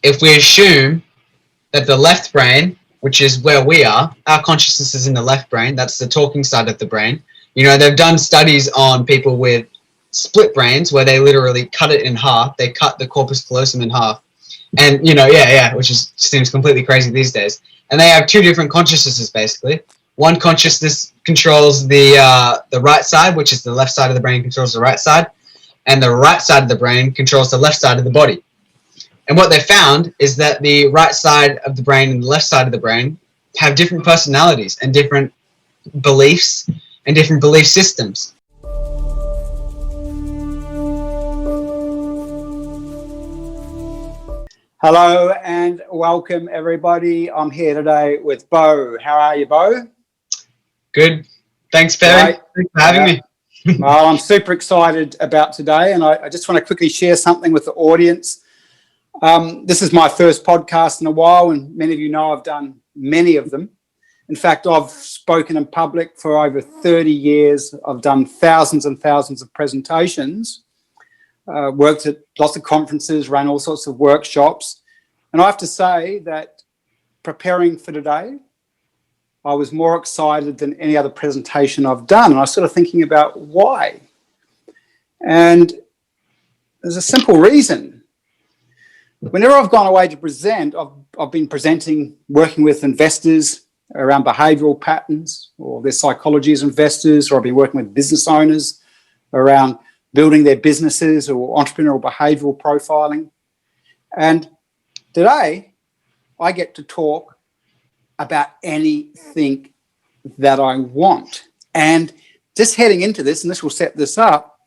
if we assume that the left brain, which is where we are, our consciousness is in the left brain, that's the talking side of the brain. You know, they've done studies on people with split brains where they literally cut it in half. They cut the corpus callosum in half. And, you know, which seems completely crazy these days. And they have two different consciousnesses, basically. One consciousness controls the right side, which is the left side of the brain controls the right side. And the right side of the brain controls the left side of the body. And what they found is that the right side of the brain and the left side of the brain have different personalities and different beliefs and different belief systems. Hello and welcome everybody. I'm here today with Bo. How are you, Bo? Good. Thanks, Perry. Thanks for having me. Well, I'm super excited about today, and I just want to quickly share something with the audience. This is my first podcast in a while, and many of you know I've done many of them. In fact, I've spoken in public for over 30 years. I've done thousands and thousands of presentations, worked at lots of conferences, ran all sorts of workshops. And I have to say that preparing for today, I was more excited than any other presentation I've done. And I was sort of thinking about why. And there's a simple reason. Whenever I've gone away to present, I've been presenting, working with investors around behavioral patterns or their psychology as investors, or I've been working with business owners around building their businesses or entrepreneurial behavioral profiling. And today I get to talk about anything that I want. And just heading into this, and this will set this up,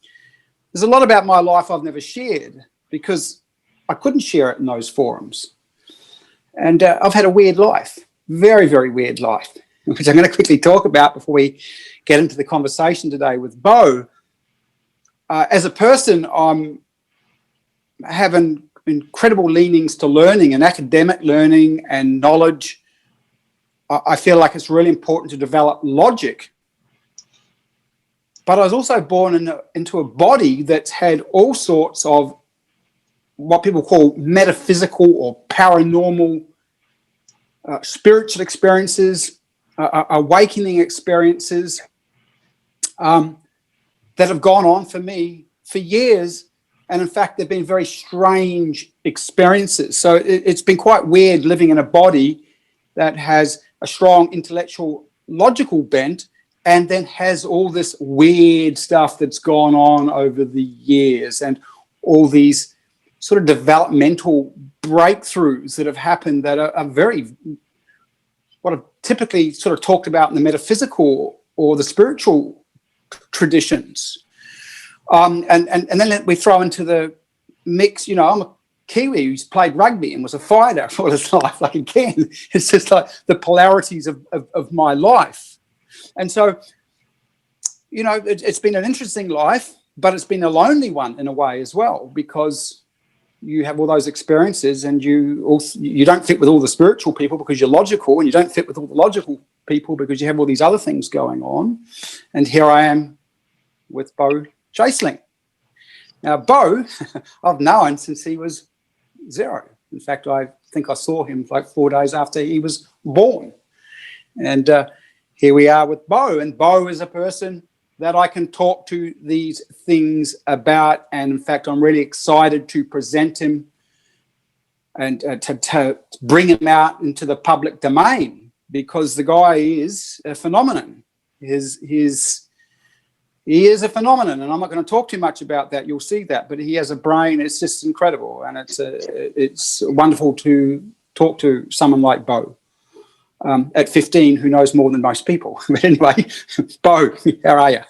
there's a lot about my life I've never shared because I couldn't share it in those forums. And I've had a weird life, very, very weird life, which I'm going to quickly talk about before we get into the conversation today with Bo. As a person, I'm having incredible leanings to learning and academic learning and knowledge. I feel like it's really important to develop logic. But I was also born into a body that's had all sorts of what people call metaphysical or paranormal spiritual experiences, awakening experiences that have gone on for me for years. And in fact, they've been very strange experiences. So it's been quite weird living in a body that has a strong intellectual, logical bent, and then has all this weird stuff that's gone on over the years and all these sort of developmental breakthroughs that have happened that are very, what are typically sort of talked about in the metaphysical or the spiritual traditions. And then we throw into the mix, you know, I'm a Kiwi who's played rugby and was a fighter for his life. Like, again, it's just like the polarities of my life. And so, you know, it's been an interesting life, but it's been a lonely one in a way as well, because you have all those experiences and you don't fit with all the spiritual people because you're logical, and you don't fit with all the logical people because you have all these other things going on. And here I am with Bo Chaseling. Now, Bo, I've known since he was 0. In fact, I think I saw him like 4 days after he was born. And here we are with Bo. And Bo is a person that I can talk to these things about. And in fact, I'm really excited to present him and to bring him out into the public domain, because the guy is a phenomenon. He is a phenomenon, and I'm not going to talk too much about that. You'll see that, but he has a brain. It's just incredible, and it's wonderful to talk to someone like Bo at 15, who knows more than most people. But anyway, Bo, how are you?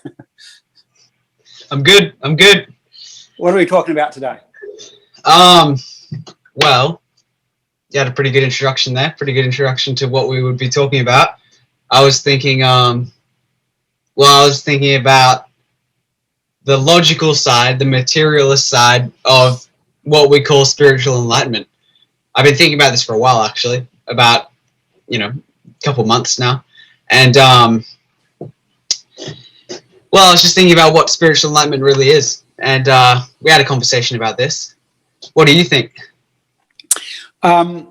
I'm good. What are we talking about today? Well, you had a pretty good introduction there. Pretty good introduction to what we would be talking about. I was thinking about the logical side, the materialist side of what we call spiritual enlightenment. I've been thinking about this for a while, actually, about, a couple months now. And, I was just thinking about what spiritual enlightenment really is. And we had a conversation about this. What do you think? I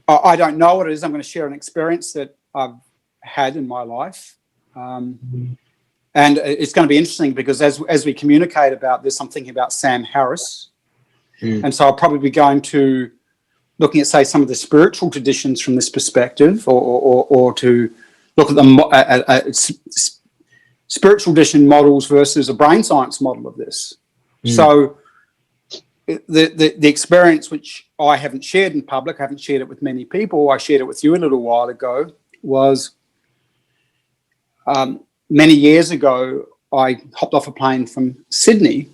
don't know what it is. I'm going to share an experience that I've had in my life. And it's going to be interesting because as we communicate about this, I'm thinking about Sam Harris. And so I'll probably be going to looking at, say, some of the spiritual traditions from this perspective, or to look at the spiritual tradition models versus a brain science model of this. So the experience, which I haven't shared in public, I haven't shared it with many people, I shared it with you a little while ago, was many years ago, I hopped off a plane from Sydney.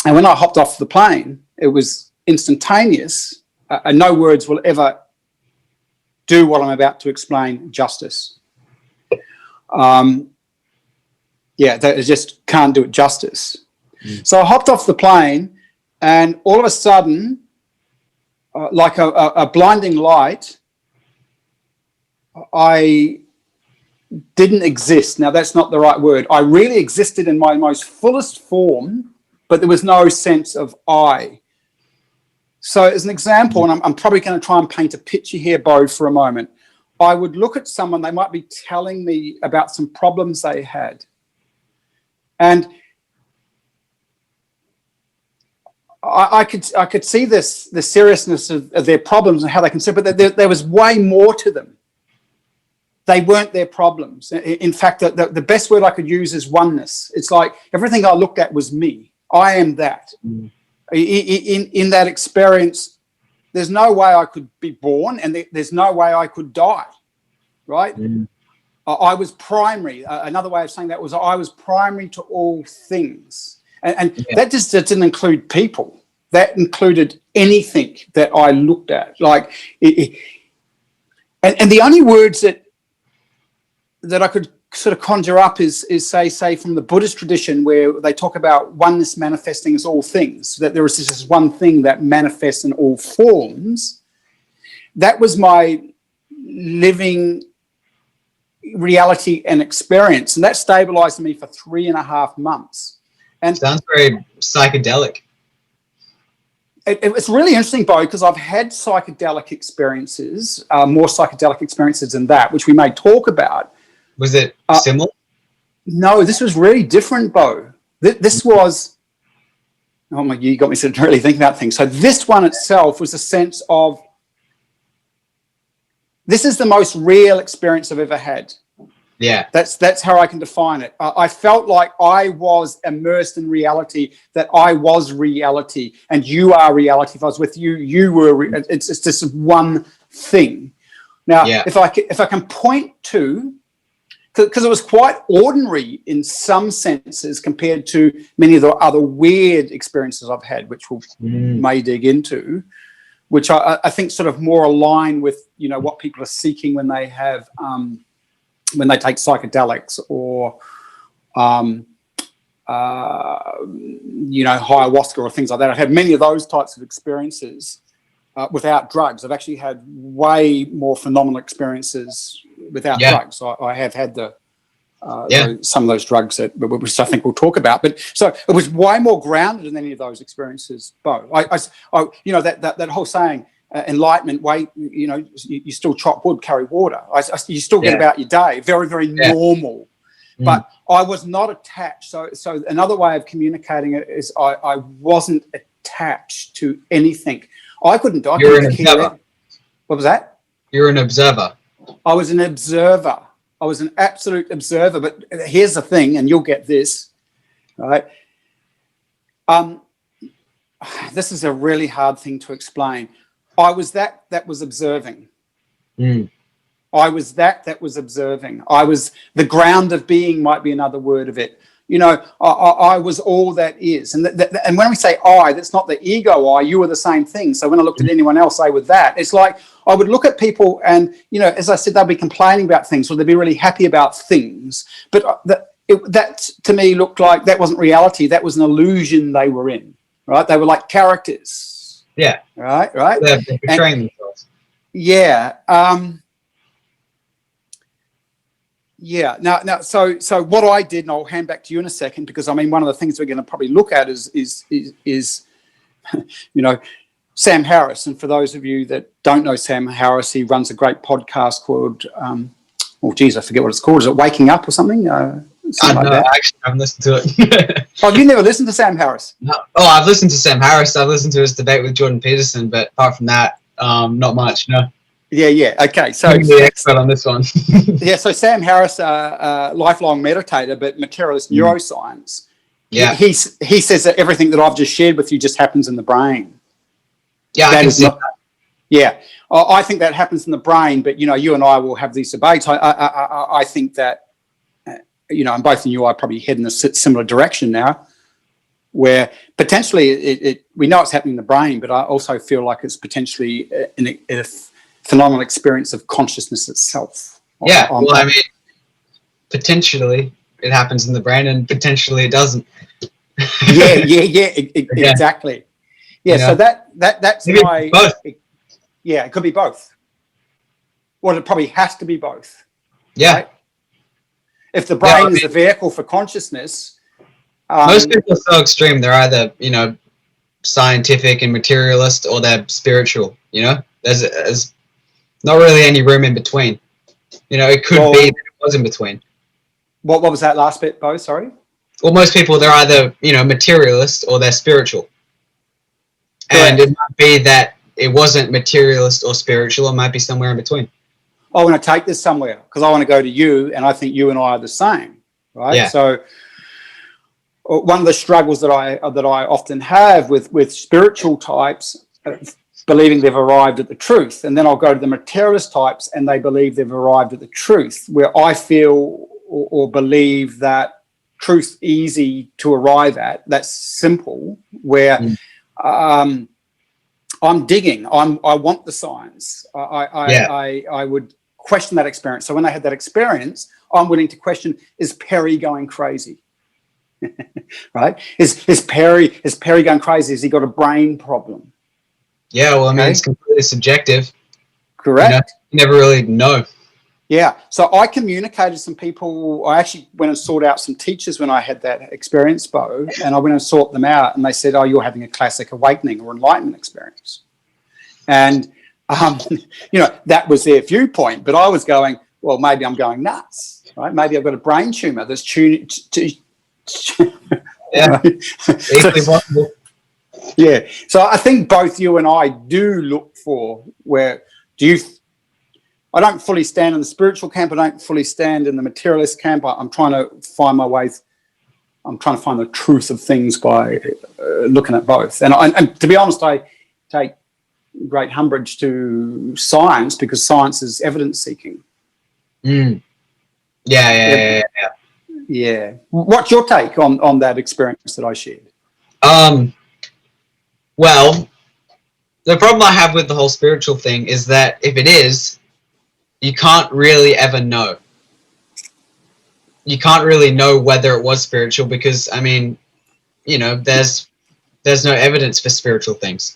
And when I hopped off the plane, it was instantaneous. No words will ever do what I'm about to explain justice. They just can't do it justice. So I hopped off the plane, and all of a sudden, like a blinding light, I didn't exist. Now, that's not the right word. I really existed in my most fullest form, but there was no sense of I. So as an example, and I'm probably going to try and paint a picture here, Bo, for a moment. I would look at someone, they might be telling me about some problems they had. And I could see the seriousness of their problems and how they can see, but there was way more to them. They weren't their problems. In fact, the best word I could use is oneness. It's like everything I looked at was me. I am that. In that experience, there's no way I could be born, and there's no way I could die, right? I was primary. Another way of saying that was I was primary to all things. And that just didn't include people. That included anything that I looked at. Like, and the only words that I could sort of conjure up is say from the Buddhist tradition, where they talk about oneness manifesting as all things, that there is this one thing that manifests in all forms. That was my living reality and experience, and that stabilized me for 3.5 months. And sounds very psychedelic. It's really interesting, Bo, because I've had psychedelic experiences, more psychedelic experiences than that, which we may talk about. Was it similar? No, this was really different, Bo. This was, oh my, you got me sort of really thinking about things. So this one itself was a sense of, this is the most real experience I've ever had. Yeah. That's how I can define it. I felt like I was immersed in reality, that I was reality, and you are reality. If I was with you, you were. It's just one thing. Now, if I can point to, because it was quite ordinary in some senses compared to many of the other weird experiences I've had, which we may dig into, which I think sort of more align with, you know, what people are seeking when they have when they take psychedelics or you know, ayahuasca or things like that. I've had many of those types of experiences without drugs. I've actually had way more phenomenal experiences without drugs. I have had some of those drugs which I think we'll talk about. But so it was way more grounded than any of those experiences, Bo. I you know, that whole saying, enlightenment, you know, you still chop wood, carry water. You still get about your day. Very, very normal. But I was not attached. So another way of communicating it is I wasn't attached to anything. I couldn't die. You're an observer. What was that? You're an observer. I was an observer. I was an absolute observer. But here's the thing, and you'll get this, right? This is a really hard thing to explain. I was that was observing. I was that was observing. I was the ground of being, might be another word of it. You know, I was all that is. And and when we say I, that's not the ego I, you were the same thing. So when I looked at anyone else, they were that. It's like I would look at people and, you know, as I said, they'd be complaining about things or they'd be really happy about things. But that to me looked like that wasn't reality. That was an illusion they were in, right? They were like characters. Yeah. Right. They're betraying themselves. Yeah. Yeah. Now, so what I did, and I'll hand back to you in a second, because I mean, one of the things we're going to probably look at is you know, Sam Harris. And for those of you that don't know Sam Harris, he runs a great podcast called, oh, geez, I forget what it's called. Is it Waking Up or something? Something like that. I actually haven't listened to it. Oh, you never listened to Sam Harris? No. Oh, I've listened to Sam Harris. I've listened to his debate with Jordan Peterson, but apart from that, not much, no. Yeah. Okay, so I'm the expert on this one. yeah, so Sam Harris, lifelong meditator, but materialist neuroscience. Yeah. He says that everything that I've just shared with you just happens in the brain. Yeah, I can see that. Yeah, I think that happens in the brain, but you and I will have these debates. I think that and both you and I probably head in a similar direction now, where potentially we know it's happening in the brain, but I also feel like it's potentially a phenomenal experience of consciousness itself. Yeah, well, I mean, potentially it happens in the brain, and potentially it doesn't. Exactly. Yeah, so that's why. Yeah, it could be both. Well, it probably has to be both. Yeah. Right? If the brain is the vehicle for consciousness, most people are so extreme. They're either scientific and materialist, or they're spiritual. There's not really any room in between. It could be that it was in between. What was that last bit, Bo? Sorry. Well, most people, they're either materialist or they're spiritual. Correct. And it might be that it wasn't materialist or spiritual. It might be somewhere in between. I want to take this somewhere because I want to go to you, and I think you and I are the same, right? Yeah. So one of the struggles that I often have with spiritual types, believing they've arrived at the truth, and then I'll go to the materialist types, and they believe they've arrived at the truth, where I feel or believe that truth's easy to arrive at. That's simple. Where I'm digging. I want the science. I would question that experience. So when I had that experience, I'm willing to question: is Perry going crazy? Right? Is Perry going crazy? Has he got a brain problem? Yeah. Well, I mean, it's completely subjective. Correct. You never really know. Yeah. So I communicated to some people. I actually went and sought out some teachers when I had that experience, Bo, and I went and sought them out, and they said, "Oh, you're having a classic awakening or enlightenment experience." And that was their viewpoint, but I was going, well, maybe I'm going nuts, right? Maybe I've got a brain tumor that's tuned to yeah, equally possible. Yeah. So I think both you and I do look for I don't fully stand in the spiritual camp. I don't fully stand in the materialist camp. I'm trying to find my way. I'm trying to find the truth of things by looking at both. And to be honest, I take great umbrage to science because science is evidence seeking. Yeah. What's your take on that experience that I shared? Well, the problem I have with the whole spiritual thing is that if it is, you can't really ever know. You can't really know whether it was spiritual because, I mean, there's no evidence for spiritual things.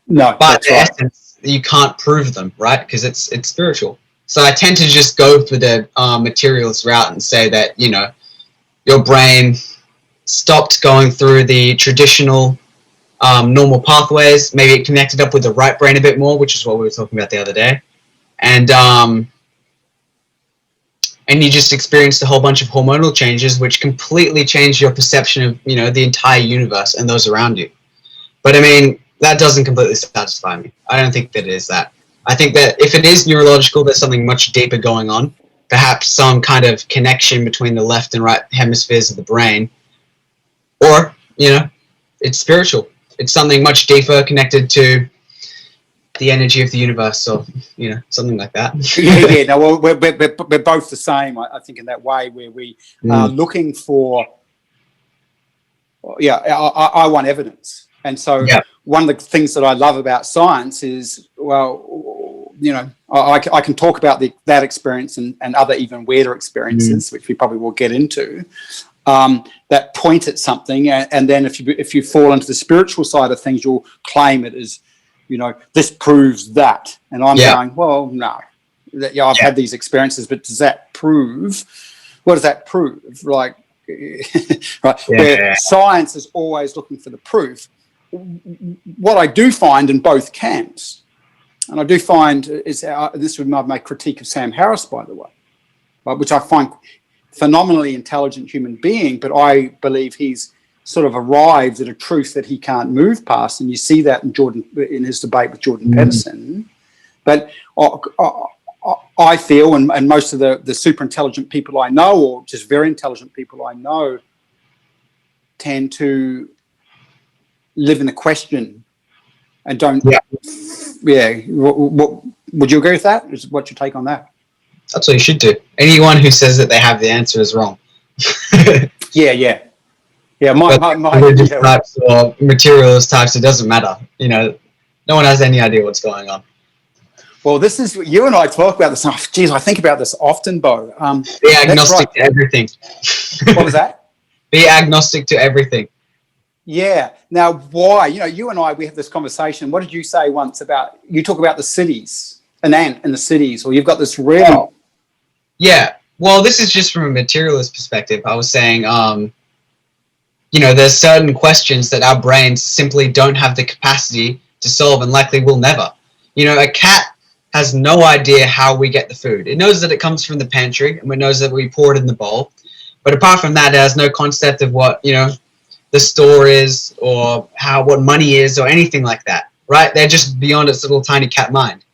No, but in essence, you can't prove them, right? Because it's spiritual. So I tend to just go for the materialist route and say that your brain stopped going through the traditional normal pathways. Maybe it connected up with the right brain a bit more, which is what we were talking about the other day, and you just experienced a whole bunch of hormonal changes, which completely changed your perception of the entire universe and those around you. But I mean, that doesn't completely satisfy me. I don't think that it is that. I think that if it is neurological, there's something much deeper going on. Perhaps some kind of connection between the left and right hemispheres of the brain. Or, it's spiritual. It's something much deeper connected to the energy of the universe or, something like that. Yeah. No, well, we're both the same, I think, in that way where we are looking for, I want evidence. And so one of the things that I love about science is, I can talk about that experience and other even weirder experiences, which we probably will get into, that point at something. And then if you fall into the spiritual side of things, you'll claim it as, this proves that. And I'm going, well, no. I've had these experiences, but does that prove? What does that prove? Like, right? Where science is always looking for the proof. what I do find in both camps, and I do find is this would be my critique of Sam Harris, by the way, which I find phenomenally intelligent human being, but I believe he's sort of arrived at a truth that he can't move past, and you see that in his debate with Jordan Peterson. But I feel, and most of the super intelligent people I know, or just very intelligent people I know, tend to live in a question and don't. What, would you agree with that? What's your take on that? That's what you should do. Anyone who says that they have the answer is wrong. Yeah. My religious types or materialist types, it doesn't matter. You know, no one has any idea what's going on. Well, this is, you and I talk about this. Oh, geez, I think about this often, Bo. Be agnostic to everything. What was that? Be agnostic to everything. Yeah. Now, why? You know, you and I, we have this conversation. What did you say once about, you talk about the cities, an ant in the cities, or you've got this really... Oh. Yeah. Well, this is just from a materialist perspective. I was saying, you know, there's certain questions that our brains simply don't have the capacity to solve and likely will never. You know, a cat has no idea how we get the food. It knows that it comes from the pantry and it knows that we pour it in the bowl. But apart from that, it has no concept of what, you know, the store is or what money is or anything like that, right? They're just beyond its little tiny cat mind.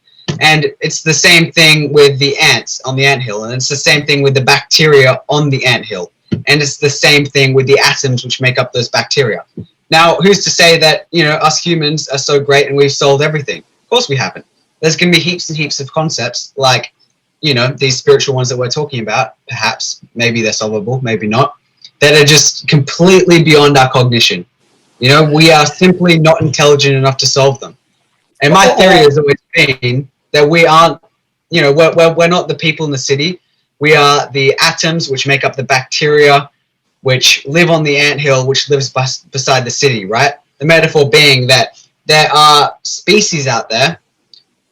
And it's the same thing with the ants on the anthill, and it's the same thing with the bacteria on the anthill, and it's the same thing with the atoms which make up those bacteria. Now, who's to say that, you know, us humans are so great and we've solved everything? Of course we haven't. There's going to be heaps and heaps of concepts like, you know, these spiritual ones that we're talking about, perhaps, maybe they're solvable, maybe not, that are just completely beyond our cognition. You know, we are simply not intelligent enough to solve them. And my theory has always been that we aren't, you know, we're not the people in the city. We are the atoms which make up the bacteria which live on the anthill, which lives beside the city, right? The metaphor being that there are species out there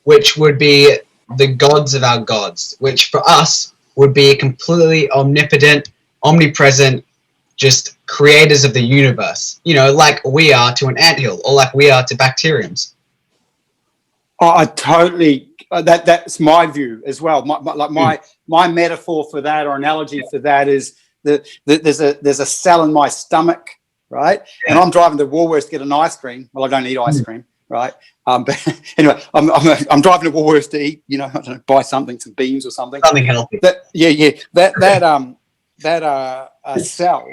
which would be the gods of our gods, which for us would be completely omnipotent, omnipresent, just creators of the universe, you know, like we are to an anthill or like we are to bacteriums. Oh, I totally, that's my view as well. My metaphor for that, or analogy for that, is that there's a cell in my stomach, right? Yeah. And I'm driving to Woolworths to get an ice cream. Well, I don't eat ice cream, right? But anyway, I'm driving to Woolworths to eat, you know, I don't know, buy something, some beans or something. Something healthy. That cell,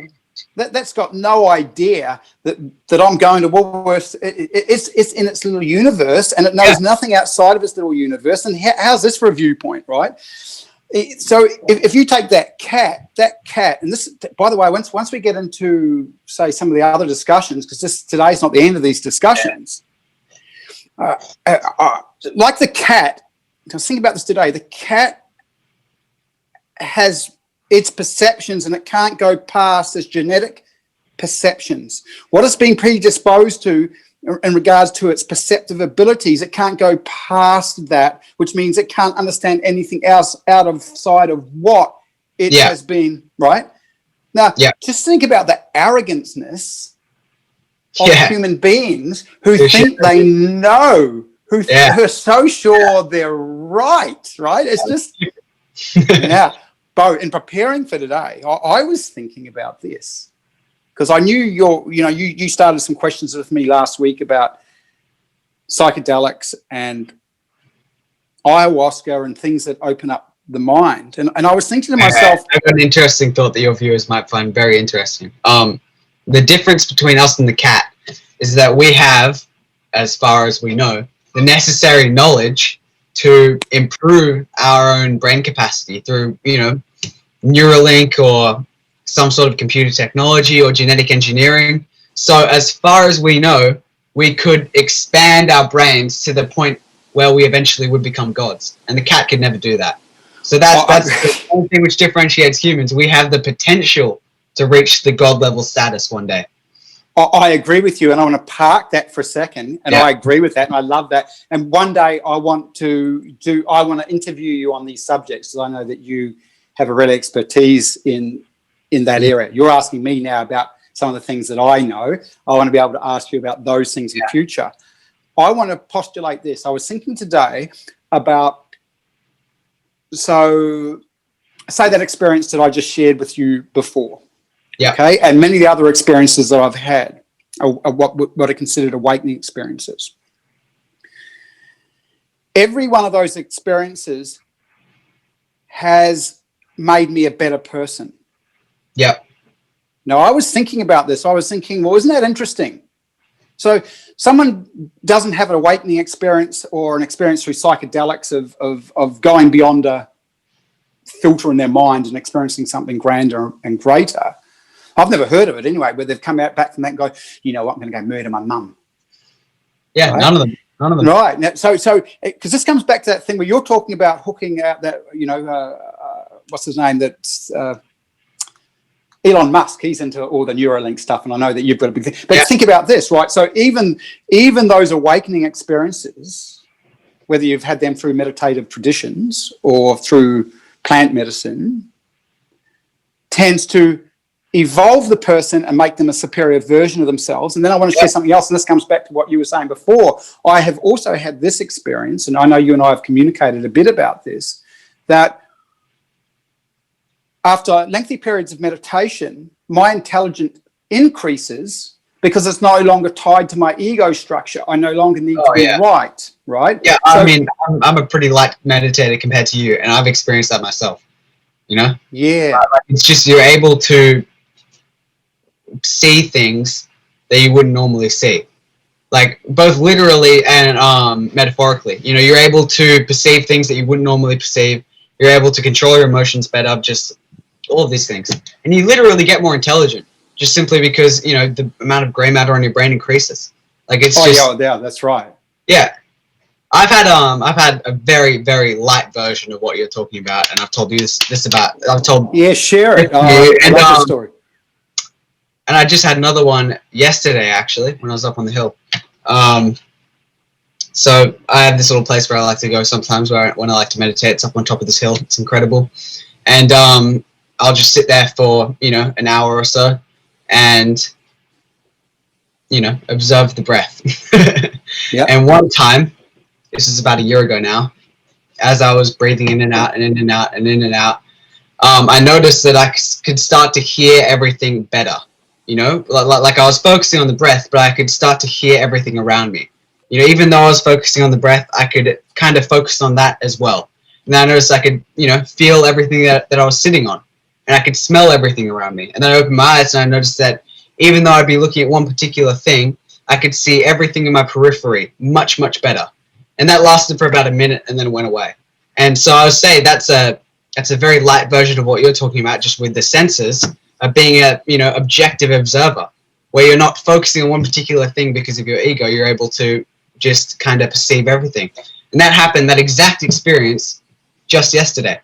that's got no idea that I'm going to Woolworths. It's in its little universe, and it knows nothing outside of its little universe. And how's this for a viewpoint, right? So if you take that cat, and this, by the way, once we get into, say, some of the other discussions, because today's not the end of these discussions, like the cat, I was thinking about this today, the cat has its perceptions, and it can't go past its genetic perceptions. What it's been predisposed to in regards to its perceptive abilities, it can't go past that, which means it can't understand anything else outside of what it has been, right? Now, just think about the arroganceness of human beings who think they know, who are so sure they're right? It's just, Bo, in preparing for today, I was thinking about this because I knew you started some questions with me last week about psychedelics and ayahuasca and things that open up the mind. And I was thinking to myself... I have an interesting thought that your viewers might find very interesting. The difference between us and the cat is that we have, as far as we know, the necessary knowledge to improve our own brain capacity through, you know, Neuralink or some sort of computer technology or genetic engineering. So as far as we know, we could expand our brains to the point where we eventually would become gods. And the cat could never do that. So that's the only thing which differentiates humans. We have the potential to reach the god level status one day. I agree with you, and I want to park that for a second, and I agree with that, and I love that. And one day I want to interview you on these subjects, because I know that you have a real expertise in that area. You're asking me now about some of the things that I know. I want to be able to ask you about those things in future. I want to postulate this. I was thinking today about, so say that experience that I just shared with you before. Yeah. Okay. And many of the other experiences that I've had are what are considered awakening experiences. Every one of those experiences has made me a better person. Yeah. Now, I was thinking about this. I was thinking, well, isn't that interesting? So someone doesn't have an awakening experience or an experience through psychedelics of going beyond a filter in their mind and experiencing something grander and greater. I've never heard of it anyway, where they've come out back from that and go, you know what, I'm going to go murder my mum. Yeah, right? None of them. Right. Now, so because this comes back to that thing where you're talking about hooking out that, what's his name? That's Elon Musk. He's into all the Neuralink stuff, and I know that you've got a big thing. But think about this, right? So even those awakening experiences, whether you've had them through meditative traditions or through plant medicine, tends to evolve the person and make them a superior version of themselves. And then I want to share something else, and this comes back to what you were saying before. I have also had this experience, and I know you and I have communicated a bit about this, that after lengthy periods of meditation, my intelligence increases because it's no longer tied to my ego structure. I no longer need to be right? Yeah, so, I mean, I'm a pretty light meditator compared to you, and I've experienced that myself, Yeah. It's just you're able to see things that you wouldn't normally see, like both literally and metaphorically. You're able to perceive things that you wouldn't normally perceive. You're able to control your emotions better, just all of these things. And you literally get more intelligent just simply because, the amount of gray matter on your brain increases. Like it's yeah, that's right. Yeah. I've had a very, very light version of what you're talking about, and I've told you this about. I've told. Yeah, share it. I love the story. And I just had another one yesterday, actually, when I was up on the hill. So I have this little place where I like to go sometimes when I like to meditate. It's up on top of this hill. It's incredible. And I'll just sit there for, an hour or so and, observe the breath. And one time, this is about a year ago now, as I was breathing in and out and in and out and in and out, I noticed that I could start to hear everything better. Like I was focusing on the breath, but I could start to hear everything around me. Even though I was focusing on the breath, I could kind of focus on that as well. And then I noticed I could, feel everything that I was sitting on, and I could smell everything around me. And then I opened my eyes and I noticed that even though I'd be looking at one particular thing, I could see everything in my periphery much, much better. And that lasted for about a minute and then it went away. And so I would say that's a very light version of what you're talking about, just with the senses of being a, objective observer, where you're not focusing on one particular thing because of your ego. You're able to just kind of perceive everything. And that exact experience just yesterday.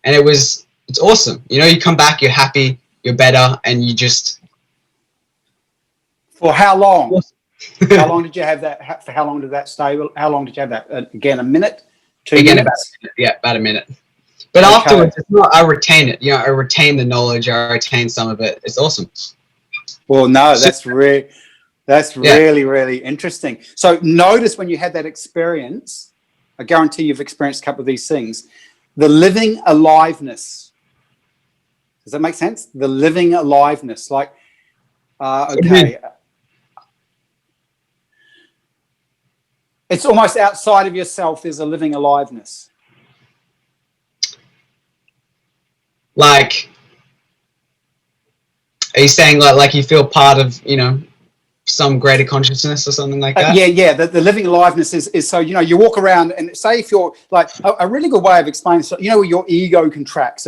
And it's awesome. You come back, you're happy, you're better, and you just... For how long? How long did you have that? For how long did that stay? How long did you have that? Again, a minute? 2 minutes? About a minute. But afterwards, it's not, I retain it. I retain the knowledge. I retain some of it. It's awesome. Well, no, that's really, really interesting. So notice when you had that experience, I guarantee you've experienced a couple of these things, the living aliveness. Does that make sense? The living aliveness. Like, okay. It's almost outside of yourself. There's a living aliveness. Like, are you saying like you feel part of, some greater consciousness or something like that? Yeah. The living aliveness is so, you walk around and say if you're like, a really good way of explaining, so, your ego contracts,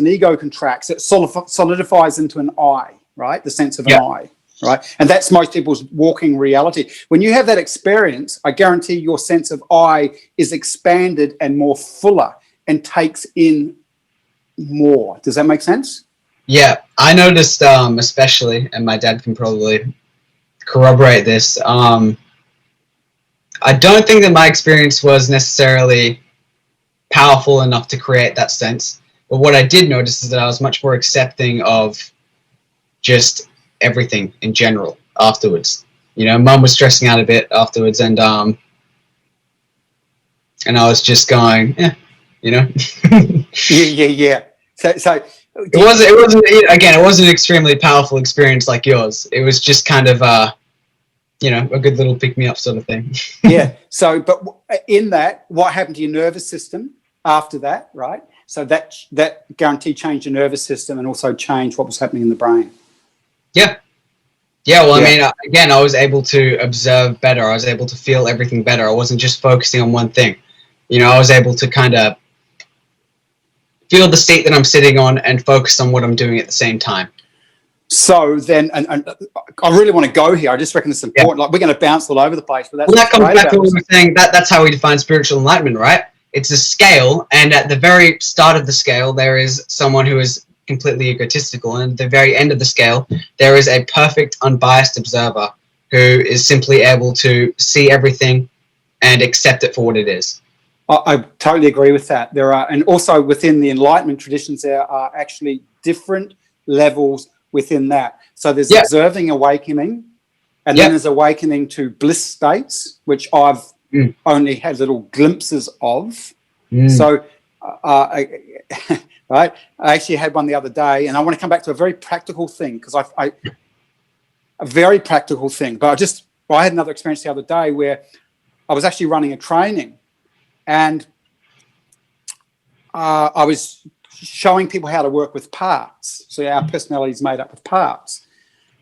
it solidifies into an I, right? The sense of an I, right? And that's most people's walking reality. When you have that experience, I guarantee your sense of I is expanded and more fuller and takes in more. Does that make sense? Yeah, I noticed, especially, and my dad can probably corroborate this. I don't think that my experience was necessarily powerful enough to create that sense. But what I did notice is that I was much more accepting of just everything in general afterwards. You know, Mum was stressing out a bit afterwards, and I was just going, yeah, you know. Yeah. So It wasn't again, it wasn't an extremely powerful experience like yours. It was just kind of you know, a good little pick me up sort of thing. yeah. So, but in that, what happened to your nervous system after that, right? So that guaranteed changed your nervous system and also changed what was happening in the brain. Yeah. Yeah, well, I mean, again, I was able to observe better. I was able to feel everything better. I wasn't just focusing on one thing. You know, I was able to kind of feel the state that I'm sitting on and focus on what I'm doing at the same time. So then, and I really want to go here. I just reckon it's important. Like, we're going to bounce all over the place, but that's that comes back to what we were saying. That's how we define spiritual enlightenment, right? It's a scale, and at the very start of the scale, there is someone who is completely egotistical, and at the very end of the scale, there is a perfect, unbiased observer who is simply able to see everything and accept it for what it is. I totally agree with that. There are, and also within the Enlightenment traditions, there are actually different levels within that. So there's observing awakening, and then there's awakening to bliss states, which I've only had little glimpses of. So, right, I actually had one the other day, and I want to come back to a very practical thing, because a very practical thing. But I had another experience the other day where I was actually running a training, and I was showing people how to work with parts. So our personality is made up of parts.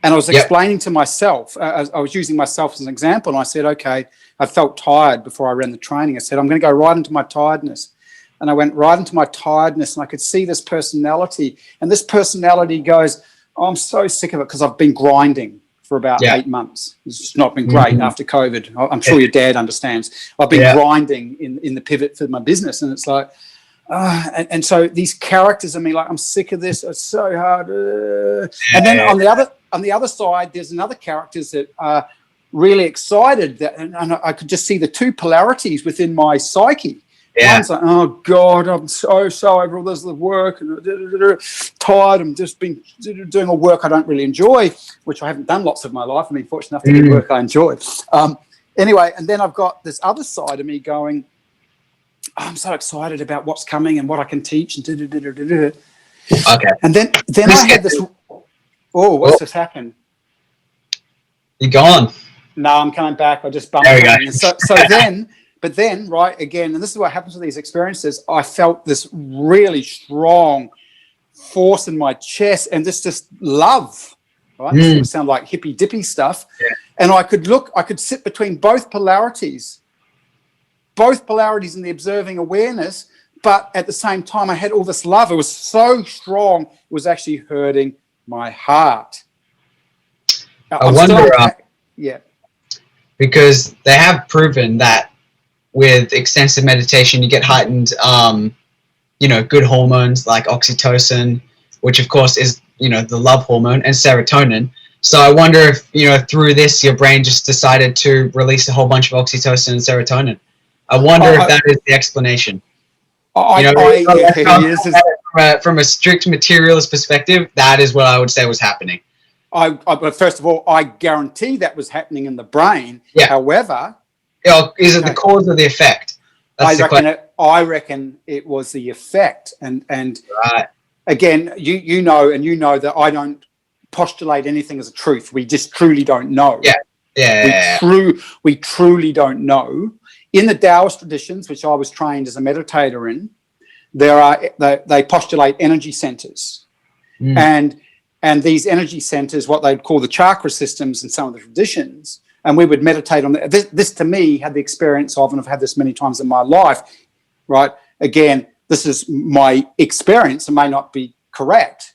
And I was explaining to myself, I was using myself as an example, and I said, okay, I felt tired before I ran the training. I said, I'm going to go right into my tiredness. And I went right into my tiredness, and I could see this personality. And this personality goes, oh, I'm so sick of it, because I've been grinding for about 8 months. It's just not been great after COVID. I'm sure your dad understands. I've been grinding in the pivot for my business, and it's like, and so these characters in me, like, I'm sick of this. It's so hard. And then on the other side, there's another characters that are really excited, and I could just see the two polarities within my psyche. One's like, oh God, I'm so over all this work and tired. I'm just been doing all work I don't really enjoy, which I haven't done lots of my life. I mean, fortunate enough to do work I enjoy. Anyway, and then I've got this other side of me going, I'm so excited about what's coming and what I can teach and Okay. And then I had this. Oh, what's just happened? You're gone. No, I'm coming back. I just bumped. There we go. And so then, right, again, and this is what happens with these experiences, I felt this really strong force in my chest and this just love, right? This would sound like hippy dippy stuff. Yeah. And I could sit between both polarities in the observing awareness, but at the same time, I had all this love. It was so strong, it was actually hurting my heart. I wonder, because they have proven that with extensive meditation, you get heightened, good hormones like oxytocin, which of course is, the love hormone, and serotonin. So I wonder if, through this, your brain just decided to release a whole bunch of oxytocin and serotonin. I wonder if that is the explanation. From a strict materialist perspective, that is what I would say was happening. But first of all, I guarantee that was happening in the brain. Yeah. However, is it the cause or the effect? I reckon it was the effect. And right. Again, you know that I don't postulate anything as a truth. We just truly don't know. We truly don't know. In the Taoist traditions, which I was trained as a meditator in, they postulate energy centers, and these energy centers, what they'd call the chakra systems in some of the traditions, and we would meditate on that. This to me had the experience of, and I've had this many times in my life, right? Again, this is my experience. It may not be correct,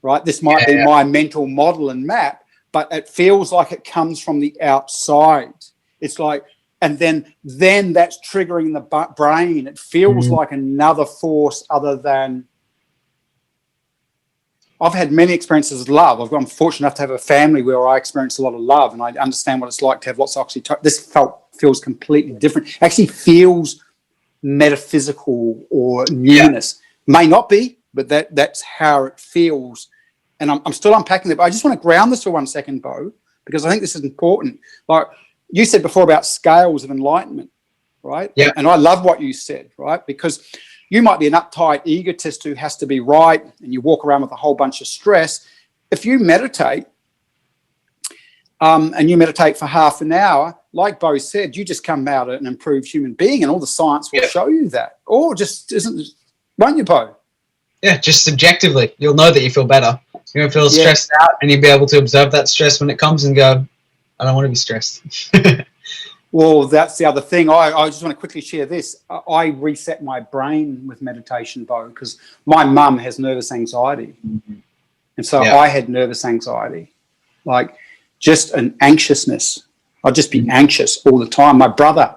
right? This might be my mental model and map, but it feels like it comes from the outside. It's like, and then that's triggering the brain. It feels like another force other than. I've had many experiences of love. I'm fortunate enough to have a family where I experience a lot of love, and I understand what it's like to have lots of oxytocin. This feels completely different. It actually feels metaphysical or newness. May not be, but that's how it feels and I'm still unpacking it, but I just want to ground this for 1 second, Bo, because I think this is important. Like you said before about scales of enlightenment, right? Yeah. And I love what you said, right? Because you might be an uptight egotist who has to be right, and you walk around with a whole bunch of stress. If you meditate, and you meditate for half an hour, like Bo said, you just come out an improved human being, and all the science will show you that. Or just isn't, won't you, Bo? Yeah, just subjectively, you'll know that you feel better. You're going to feel stressed out, and you'll be able to observe that stress when it comes and go, I don't want to be stressed. Well, that's the other thing. I just want to quickly share this. I reset my brain with meditation, Bo, because my mum has nervous anxiety. And so I had nervous anxiety, like just an anxiousness. I'd just be anxious all the time. My brother,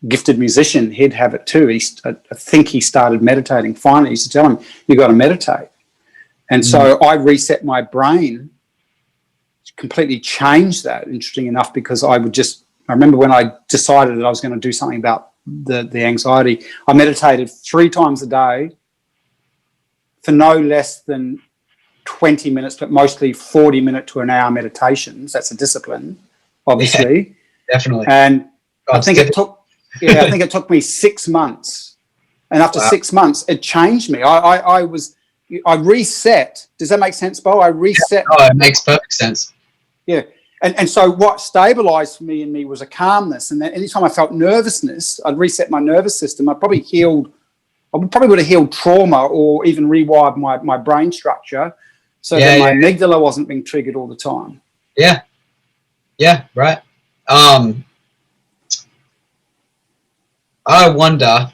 gifted musician, he'd have it too. I think he started meditating. Finally, I used to tell him, you got to meditate. And so I reset my brain, completely changed that, interesting enough, because I remember when I decided that I was going to do something about the anxiety, I meditated 3 times a day for no less than 20 minutes, but mostly 40-minute to an hour meditations. That's a discipline, obviously. Yeah, definitely. And I think it took me 6 months. And after 6 months, it changed me. I reset. Does that make sense, Bo? I reset. Oh, it makes perfect sense. Yeah. And so what stabilized for me was a calmness. And then anytime I felt nervousness, I'd reset my nervous system. I probably would have healed trauma, or even rewired my brain structure, so that my amygdala wasn't being triggered all the time. Yeah. Yeah, right. I wonder,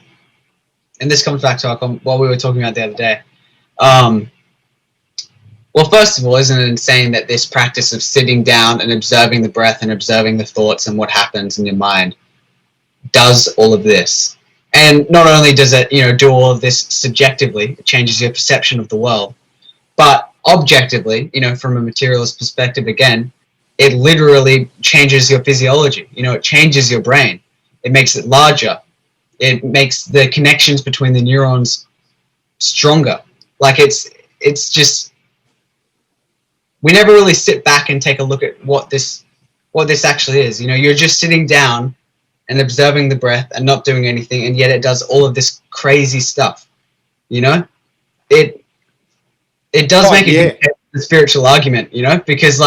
and this comes back to what we were talking about the other day. Well, first of all, isn't it insane that this practice of sitting down and observing the breath and observing the thoughts and what happens in your mind does all of this? And not only does it, do all of this subjectively, it changes your perception of the world, but objectively, from a materialist perspective, again, it literally changes your physiology. It changes your brain. It makes it larger. It makes the connections between the neurons stronger. Like it's just, we never really sit back and take a look at what this actually is. You're just sitting down and observing the breath and not doing anything, and yet it does all of this crazy stuff. It does make a good spiritual argument, because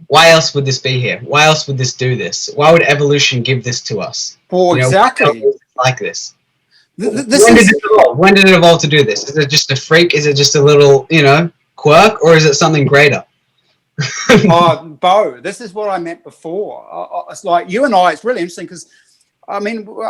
why else would this be here? Why else would this do this? Why would evolution give this to us? Well, exactly. Like this. When did it evolve? When did it evolve to do this? Is it just a freak? Is it just a little, quirk, or is it something greater? Bo, this is what I meant before. It's like you and I, it's really interesting because,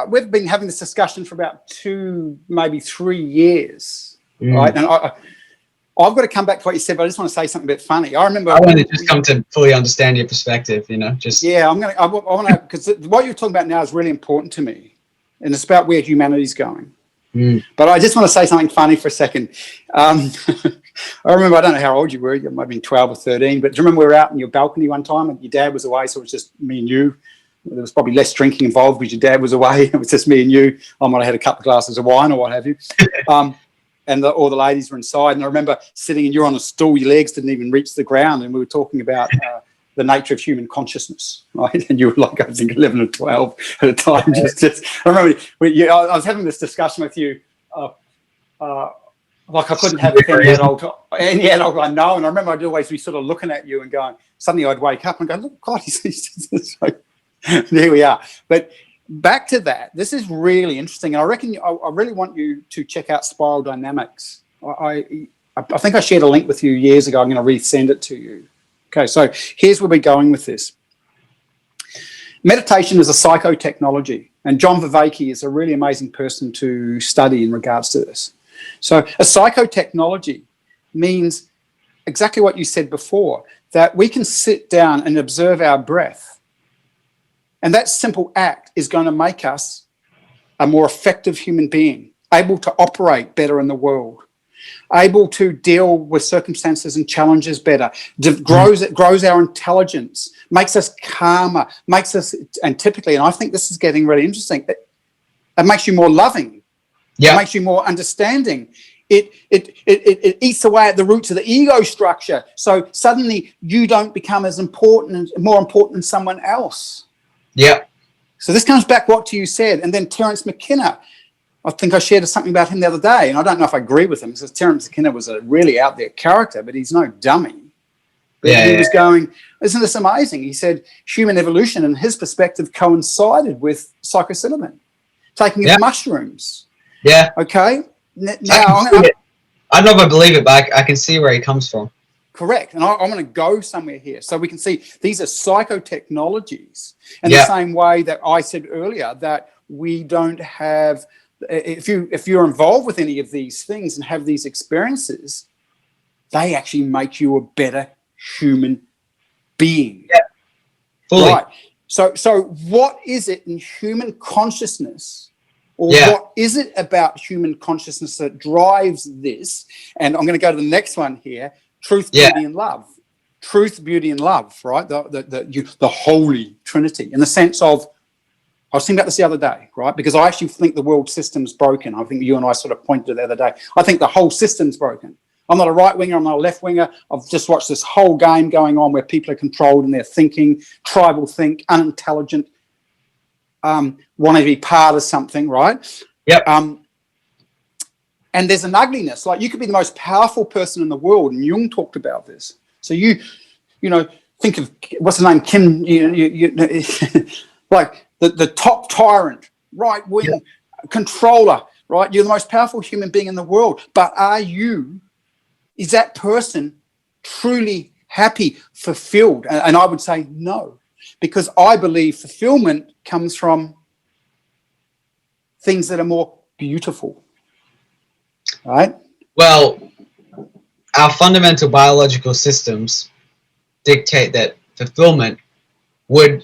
we've been having this discussion for about 2, maybe 3 years, right? And I've got to come back to what you said, but I just want to say something a bit funny. I remember. I want to just come to fully understand your perspective, just. Yeah, I want to, because what you're talking about now is really important to me, and it's about where humanity's going. But I just want to say something funny for a second. I remember, I don't know how old you were, you might have been 12 or 13, but do you remember we were out in your balcony one time and your dad was away, so it was just me and you. There was probably less drinking involved because your dad was away. It was just me and you. I might have had a couple of glasses of wine or what have you. And all the ladies were inside. And I remember sitting and you're on a stool, your legs didn't even reach the ground, and we were talking about the nature of human consciousness, right? And you were like, I think 11 or 12 at a time. I remember I was having this discussion with you, like I couldn't have any adult I know. And I remember I'd always be sort of looking at you and going, suddenly I'd wake up and go, look, God, he's so... There we are. But back to that, this is really interesting. And I reckon I really want you to check out Spiral Dynamics. I think I shared a link with you years ago. I'm going to resend it to you. Okay, so here's where we're going with this. Meditation is a psychotechnology, and John Vervaeke is a really amazing person to study in regards to this. So a psychotechnology means exactly what you said before, that we can sit down and observe our breath. And that simple act is going to make us a more effective human being, able to operate better in the world, able to deal with circumstances and challenges better, it grows our intelligence, makes us calmer, and typically, and I think this is getting really interesting, it makes you more loving. It makes you more understanding. It eats away at the roots of the ego structure. So suddenly you don't become as important and more important than someone else. Yeah. So this comes back what you said. And then Terence McKenna, I think I shared something about him the other day, and I don't know if I agree with him, because Terence McKenna was a really out there character, but he's no dummy. But he was going, isn't this amazing? He said human evolution and his perspective coincided with psilocybin, taking of mushrooms. Yeah. Okay. Now, I don't know if I believe it, but I can see where he comes from. Correct. And I'm going to go somewhere here. So we can see these are psychotechnologies. And the same way that I said earlier, that we don't have, if you're involved with any of these things and have these experiences, they actually make you a better human being. Yeah. Fully. Right. So what is it in human consciousness, or what is it about human consciousness that drives this? And I'm going to go to the next one here. Truth, beauty, and love. Truth, beauty, and love, right? The holy trinity, in the sense of, I was thinking about this the other day, right? Because I actually think the world system's broken. I think you and I sort of pointed the other day. I think the whole system's broken. I'm not a right winger, I'm not a left winger. I've just watched this whole game going on where people are controlled in their thinking, tribal think, unintelligent, want to be part of something, right? Yep. And there's an ugliness. Like, you could be the most powerful person in the world, and Jung talked about this. So you know, think of, what's the name, Kim, like the top tyrant, right wing controller, right? You're the most powerful human being in the world, but is that person truly happy, fulfilled? And I would say no, because I believe fulfillment comes from things that are more beautiful. Right? Well, our fundamental biological systems dictate that fulfillment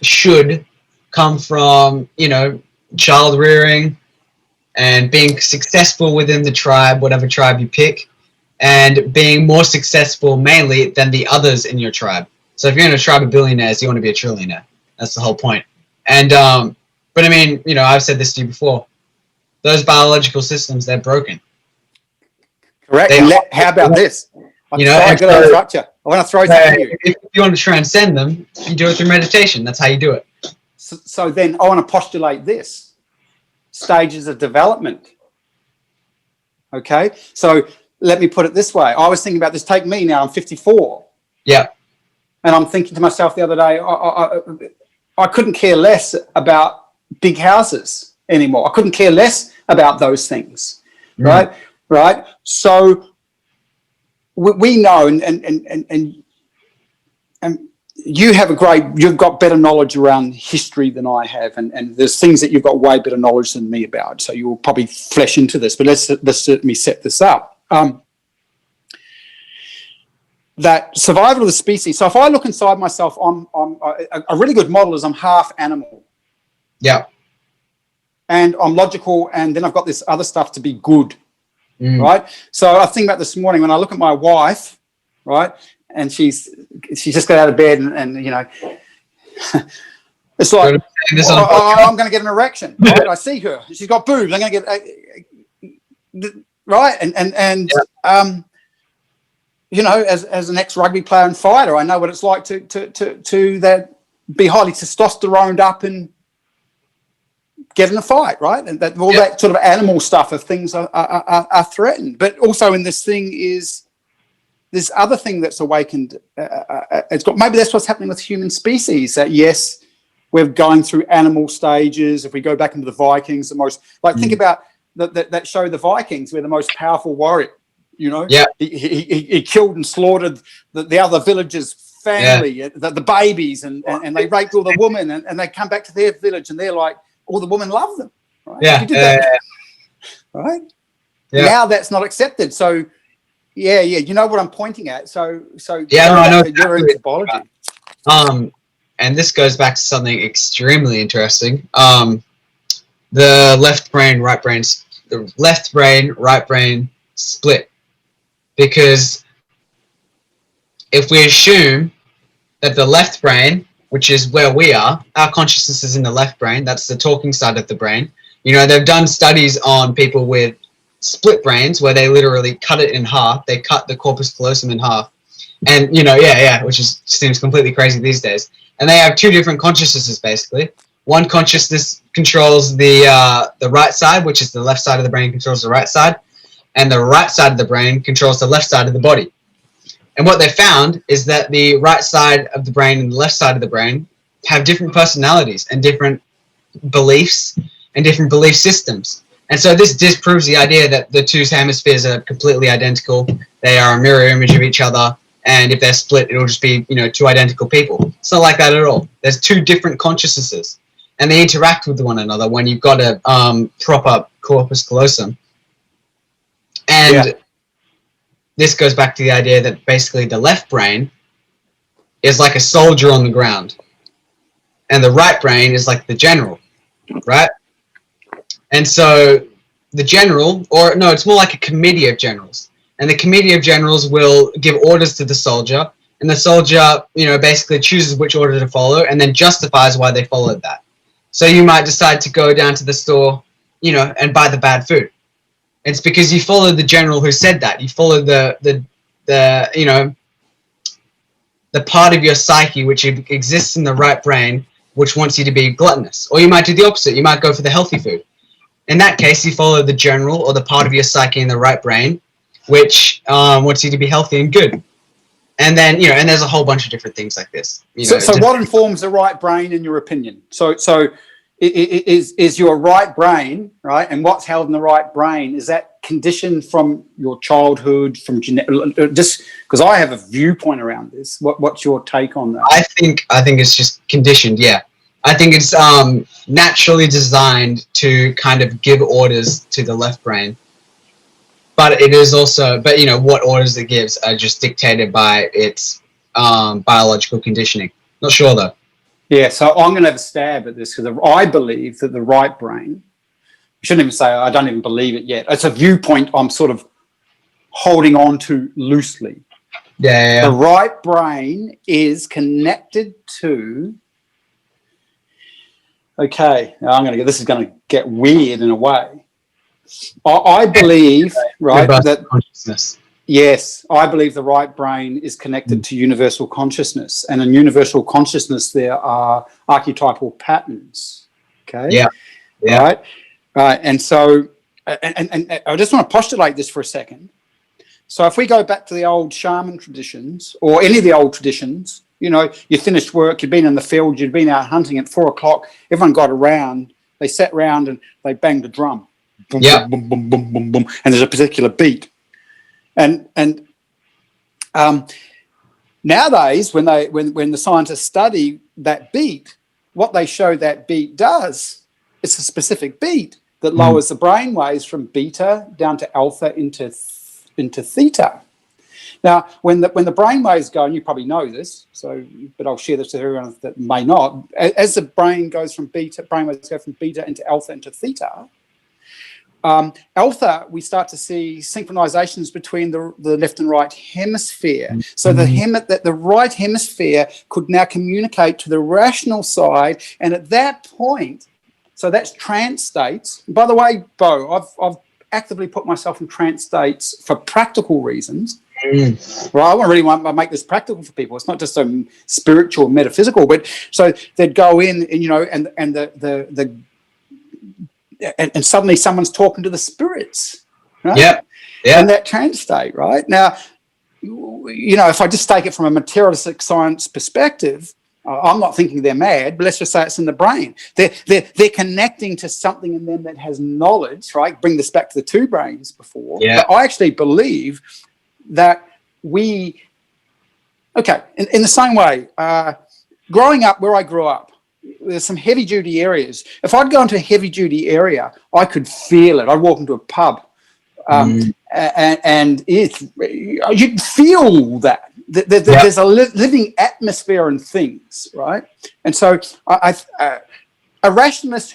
should come from, child rearing and being successful within the tribe, whatever tribe you pick, and being more successful mainly than the others in your tribe. So if you're in a tribe of billionaires, you want to be a trillionaire. That's the whole point. And but I mean, I've said this to you before. Those biological systems, they're broken. Correct. How about this? I want to throw something at you. If you want to transcend them, you do it through meditation. That's how you do it. So then I want to postulate this. Stages of development. Okay? So let me put it this way. I was thinking about this. Take me now. I'm 54. Yeah. And I'm thinking to myself the other day, I couldn't care less about big houses anymore. I couldn't care less about those things. Right? Right. So we know, and you've got better knowledge around history than I have, and there's things that you've got way better knowledge than me about. So you'll probably flesh into this, but let's certainly set this up. That survival of the species. So if I look inside myself, I'm a really good model is I'm half animal. Yeah. And I'm logical, and then I've got this other stuff to be good. Right. So I think about this morning when I look at my wife, right, and she's just got out of bed, and it's like I'm going to get an erection. Right? I see her; she's got boobs. I'm going to get right, and as an ex-rugby player and fighter, I know what it's like to that be highly testosteroned up and get in a fight, right? And that all that sort of animal stuff of things are threatened. But also in this thing is this other thing that's awakened. Maybe that's what's happening with human species. That yes, we're going through animal stages. If we go back into the Vikings, think about that show, The Vikings, where the most powerful warrior, he killed and slaughtered the other villagers' family, the babies, and they raped all the women, and they come back to their village, and they're like, all the women love them, right? Right? Yeah. Now that's not accepted. So, you know what I'm pointing at. So I know you're into biology. And this goes back to something extremely interesting. The left brain, right brain split. Because if we assume that the left brain, which is where we are, our consciousness is in the left brain. That's the talking side of the brain. They've done studies on people with split brains where they literally cut it in half. They cut the corpus callosum in half, and which seems completely crazy these days. And they have two different consciousnesses basically. One consciousness controls the right side, which is the left side of the brain controls the right side, and the right side of the brain controls the left side of the body. And what they found is that the right side of the brain and the left side of the brain have different personalities and different beliefs and different belief systems. And so this disproves the idea that the two hemispheres are completely identical. They are a mirror image of each other. And if they're split, it'll just be, two identical people. It's not like that at all. There's two different consciousnesses, and they interact with one another when you've got a proper corpus callosum. And this goes back to the idea that basically the left brain is like a soldier on the ground, and the right brain is like the general, right? And so the general, or no, it's more like a committee of generals. And the committee of generals will give orders to the soldier, and the soldier, basically chooses which order to follow and then justifies why they followed that. So you might decide to go down to the store, and buy the bad food. It's because you followed the general who said that. You followed the part of your psyche which exists in the right brain, which wants you to be gluttonous. Or you might do the opposite. You might go for the healthy food. In that case, you follow the general or the part of your psyche in the right brain, which wants you to be healthy and good. And then, and there's a whole bunch of different things like this. So what informs the right brain in your opinion? So is your right brain, right, and what's held in the right brain, is that conditioned from your childhood, from just because I have a viewpoint around this. What's your take on that? I think it's just conditioned, yeah. I think it's naturally designed to kind of give orders to the left brain. But it is also, what orders it gives are just dictated by its biological conditioning. Not sure though. Yeah, so I'm going to have a stab at this because I believe that the right brain, I shouldn't even say I don't even believe it yet. It's a viewpoint I'm sort of holding on to loosely. Yeah. The right brain is connected to. Okay, now this is going to get weird in a way. I believe, right, that consciousness. Yes, I believe the right brain is connected to universal consciousness, and in universal consciousness there are archetypal patterns. Okay. Yeah. Right. And so, and I just want to postulate this for a second. So, if we go back to the old shaman traditions, or any of the old traditions, you finished work, you'd been in the field, you'd been out hunting at 4 o'clock. Everyone got around, they sat around and they banged a drum. Boom, boom, boom, boom, boom, boom, boom, and there's a particular beat. And nowadays, when the scientists study that beat, what they show that beat does, it's a specific beat that lowers the brain waves from beta down to alpha into theta. Now, when the brain waves go, and you probably know this, but I'll share this with everyone that may not. As the brain goes from beta, brain waves go from beta into alpha into theta. Alpha, we start to see synchronizations between the left and right hemisphere. So the right hemisphere could now communicate to the rational side, and at that point, so that's trance states. By the way, Bo, I've actively put myself in trance states for practical reasons. Well, I really want to make this practical for people. It's not just so spiritual, metaphysical, but so they'd go in, and and suddenly someone's talking to the spirits, right? Yeah. In that trance state, right? Now, if I just take it from a materialistic science perspective, I'm not thinking they're mad, but let's just say it's in the brain. They're connecting to something in them that has knowledge, right? Bring this back to the two brains before. Yeah. But I actually believe that in the same way, growing up where I grew up, there's some heavy duty areas. If I'd go into a heavy duty area, I could feel it. I'd walk into a pub, and you'd feel that. There's a living atmosphere and things, right? And so a rationalist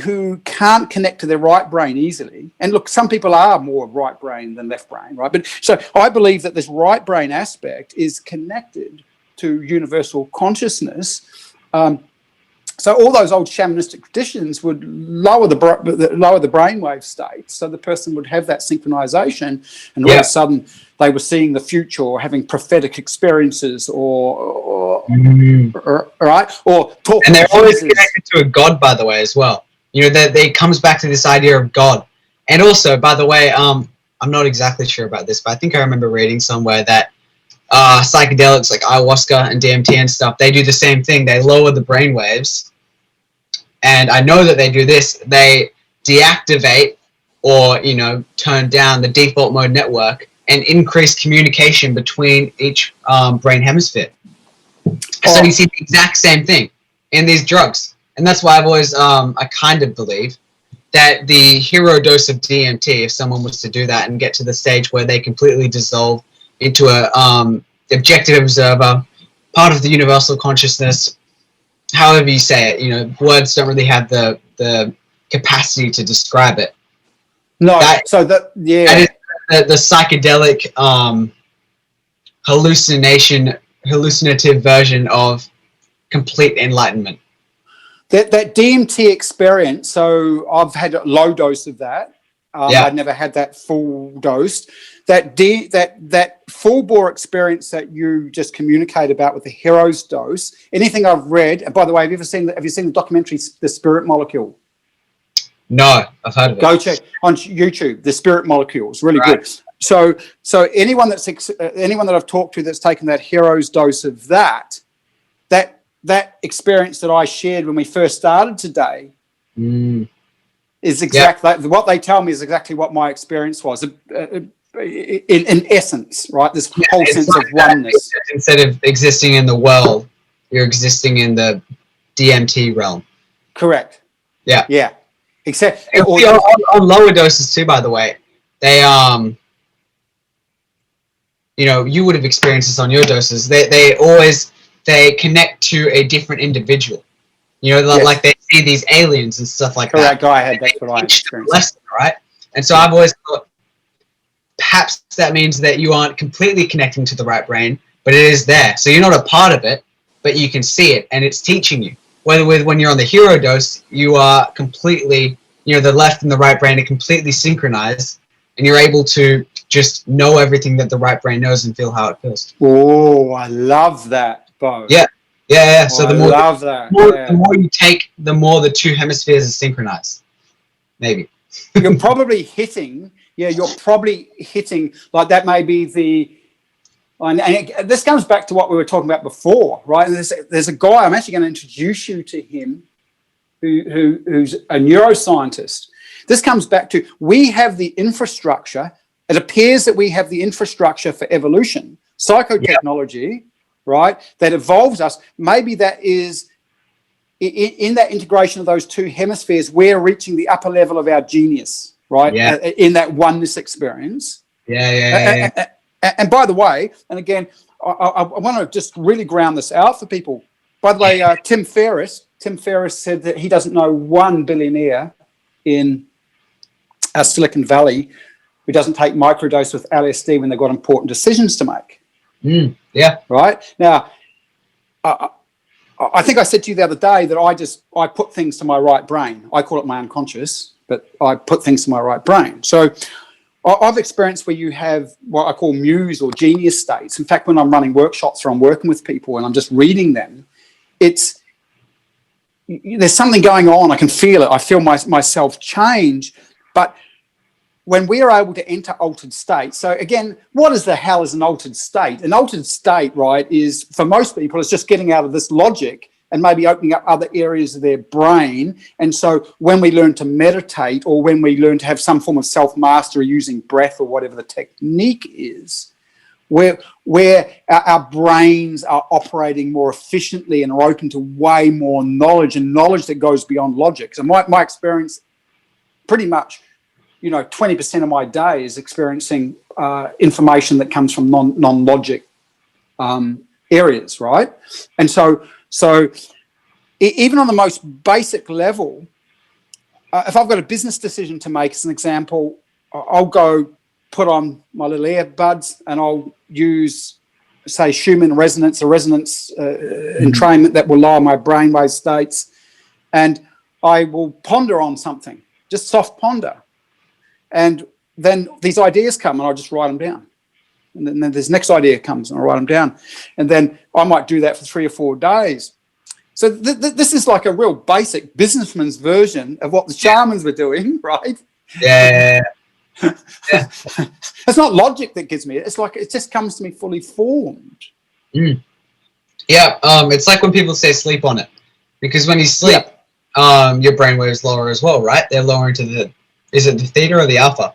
who can't connect to their right brain easily, and look, some people are more right brain than left brain, right? But so I believe that this right brain aspect is connected to universal consciousness. So all those old shamanistic traditions would lower the brainwave state, so the person would have that synchronization, and all of a sudden they were seeing the future or having prophetic experiences, or right, or talking. And they're always connected to a god, by the way, as well. You know, that it comes back to this idea of God. And also, by the way, I'm not exactly sure about this, but I think I remember reading somewhere that psychedelics like ayahuasca and DMT and stuff, they do the same thing. They lower the brain waves. And I know that they do this. They deactivate or, you know, turn down the default mode network and increase communication between each brain hemisphere. So you see the exact same thing in these drugs. And that's why I've always, I kind of believe that the hero dose of DMT, if someone was to do that and get to the stage where they completely dissolve into a objective observer, part of the universal consciousness, however you say it, you know, words don't really have the capacity to describe it. No, that is the psychedelic hallucinative version of complete enlightenment. That DMT experience, so I've had a low dose of that. I'd never had that full dose. That full bore experience that you just communicate about with the hero's dose. Anything I've read, and by the way, have you seen the documentary The Spirit Molecule? No, I've heard of it. Go check on YouTube. The Spirit Molecule is really good. So anyone that I've talked to that's taken that hero's dose of that experience that I shared when we first started today is exactly what they tell me is exactly what my experience was. In essence, right? This whole sense of oneness. Instead of existing in the world, you're existing in the DMT realm. Correct. Yeah. Yeah. Except on lower doses too, by the way, they you know, you would have experienced this on your doses. They connect to a different individual. You know, like they see these aliens and stuff like that. Correct. That's what I experienced. Lesson, right? And so I've always thought perhaps that means that you aren't completely connecting to the right brain, but it is there. So you're not a part of it, but you can see it, and it's teaching you. When you're on the hero dose, you are completely, you know, the left and the right brain are completely synchronized, and you're able to just know everything that the right brain knows and feel how it feels. Oh, I love that, Bo. Yeah. So the more you take, the more the two hemispheres are synchronized. Maybe. You're probably hitting, like that may be and this comes back to what we were talking about before, right? And there's a guy, I'm actually going to introduce you to him, who's a neuroscientist. This comes back to, we have the infrastructure. It appears that we have the infrastructure for evolution, psychotechnology, right, that evolves us. Maybe that is, in that integration of those two hemispheres, we're reaching the upper level of our genius, right, in that oneness experience. And by the way, and again, I want to just really ground this out for people. By the way, Tim Ferriss said that he doesn't know one billionaire in Silicon Valley who doesn't take microdose with LSD when they've got important decisions to make. Right? Now, I think I said to you the other day that I put things to my right brain. I call it my unconscious, but I put things to my right brain. So I've experienced where you have what I call muse or genius states. In fact, when I'm running workshops or I'm working with people and I'm just reading them, there's something going on. I can feel it. I feel myself change. But when we are able to enter altered states, so again, what is the hell is an altered state? An altered state, right, is for most people, it's just getting out of this logic and maybe opening up other areas of their brain. And so when we learn to meditate, or when we learn to have some form of self-mastery using breath or whatever the technique is, where our brains are operating more efficiently and are open to way more knowledge, and knowledge that goes beyond logic. So my experience, pretty much, 20% of my day is experiencing information that comes from non-logic areas, right? And so even on the most basic level, if I've got a business decision to make, as an example, I'll go put on my little earbuds and I'll use, say, Schumann resonance or resonance entrainment that will lower my brainwave states. and I will ponder on something, just soft ponder. And then these ideas come and I just write them down. And then this next idea comes and I write them down. And then I might do that for 3 or 4 days. So this is like a real basic businessman's version of what the shamans were doing, right? Yeah. It's not logic that gives me it. It's like it just comes to me fully formed. Mm. Yeah. It's like when people say sleep on it, because when you sleep, your brainwaves lower as well, right? They're lower into is it the theta or the alpha?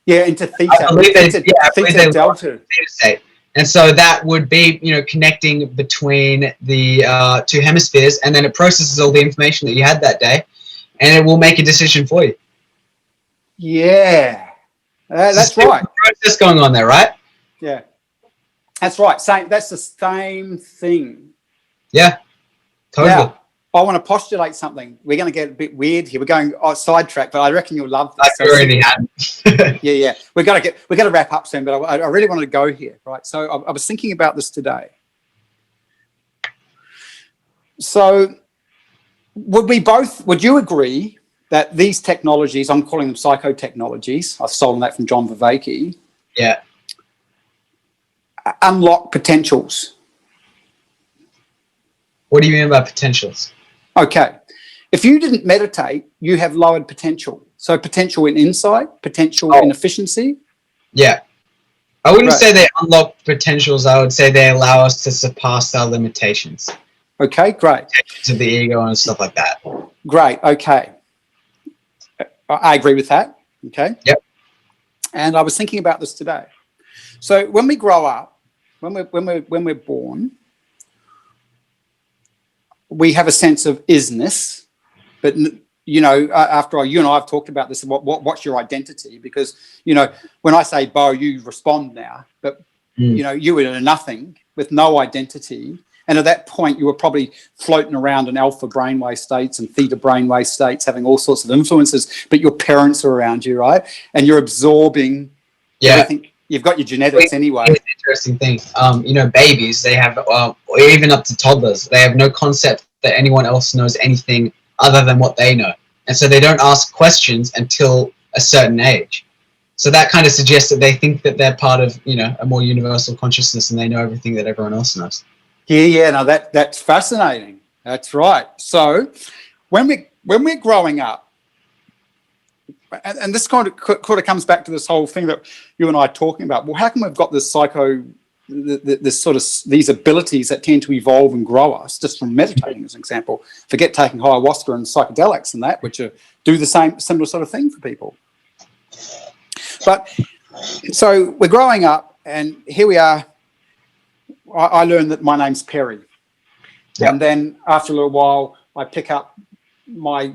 Yeah, into theta. I believe theta delta. Theta state. And so that would be, connecting between the 2 hemispheres, and then it processes all the information that you had that day, and it will make a decision for you. Yeah, that's right. Process going on there, right? Yeah, that's right. That's the same thing. Yeah, totally. Now, I want to postulate something. We're going to get a bit weird here. We're going sidetrack, but I reckon you'll love this. I already had. Yeah. We're going to wrap up soon, but I really wanted to go here, right? So I was thinking about this today. So would you agree that these technologies, I'm calling them psychotechnologies, I've stolen that from John Vervaeke, Yeah. unlock potentials? What do you mean by potentials? Okay. If you didn't meditate, you have lowered potential. So potential in insight, potential in efficiency. Yeah. I wouldn't say they unlock potentials. I would say they allow us to surpass our limitations. Okay, great. To the ego and stuff like that. Great, okay. I agree with that. Okay. Yep. And I was thinking about this today. So when we grow up, when we're born, we have a sense of isness, but after all, you and I have talked about this. What's your identity? Because when I say Bo, you respond now, but you were a nothing with no identity, and at that point you were probably floating around in alpha brainwave states and theta brainwave states, having all sorts of influences. But your parents are around you, right? And you're absorbing everything. You've got your genetics anyway. It's an interesting thing. Babies, they have, or even up to toddlers, they have no concept that anyone else knows anything other than what they know. And so they don't ask questions until a certain age. So that kind of suggests that they think that they're part of, a more universal consciousness, and they know everything that everyone else knows. Yeah. No, that's fascinating. That's right. So when we're growing up, and this kind of comes back to this whole thing that you and I are talking about. Well, how come we've got this this sort of these abilities that tend to evolve and grow us just from meditating, as an example? Forget taking ayahuasca and psychedelics and that, which do the similar sort of thing for people. But so we're growing up, and here we are. I learned that my name's Perry, and then after a little while, I pick up my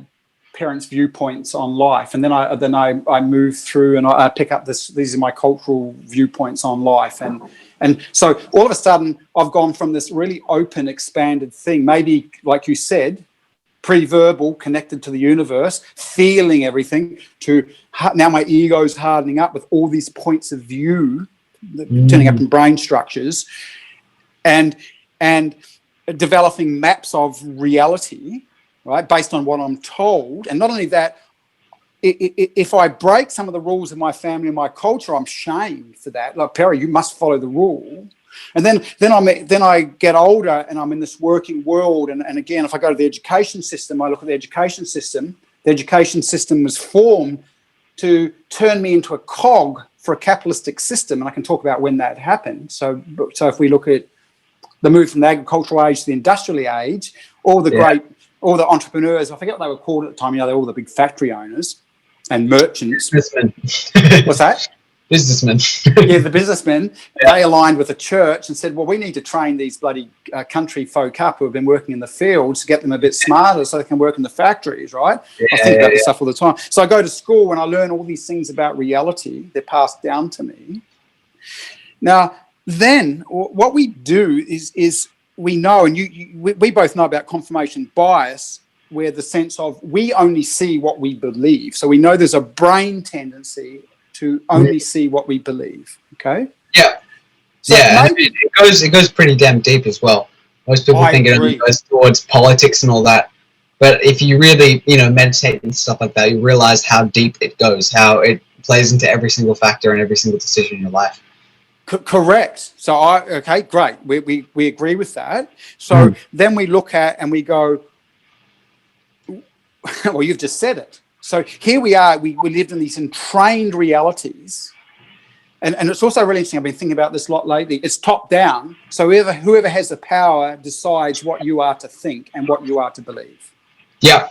parents' viewpoints on life, and then I move through and I pick up these are my cultural viewpoints on life, and so all of a sudden I've gone from this really open, expanded thing, maybe like you said, pre-verbal, connected to the universe, feeling everything, to now my ego's hardening up with all these points of view turning up in brain structures, and developing maps of reality, right, based on what I'm told. And not only that, if I break some of the rules of my family and my culture, I'm shamed for that. Like, Perry, you must follow the rule. And then I get older and I'm in this working world. And again, if I go to the education system, I look at the education system. The education system was formed to turn me into a cog for a capitalistic system. And I can talk about when that happened. So if we look at the move from the agricultural age to the industrial age, all the entrepreneurs, I forget what they were called at the time, they're all the big factory owners and merchants. Businessmen. What's that? Businessmen. Yeah, the businessmen. They aligned with the church and said, well, we need to train these bloody country folk up who have been working in the fields to get them a bit smarter so they can work in the factories, right? I think about this stuff all the time. So I go to school and I learn all these things about reality. They're passed down to me. Now, then what we do is we know, and we both know about confirmation bias, where the sense of we only see what we believe. So we know there's a brain tendency to only see what we believe. Okay. Yeah. So maybe it goes pretty damn deep as well. Most people think it only goes towards politics and all that, But if you really, meditate and stuff like that, you realize how deep it goes, how it plays into every single factor and every single decision in your life. Correct. So okay, great. We agree with that. So then we look at and we go, well, you've just said it. So here we are. We lived in these entrained realities. And it's also really interesting. I've been thinking about this a lot lately. It's top down. So whoever has the power decides what you are to think and what you are to believe. Yeah.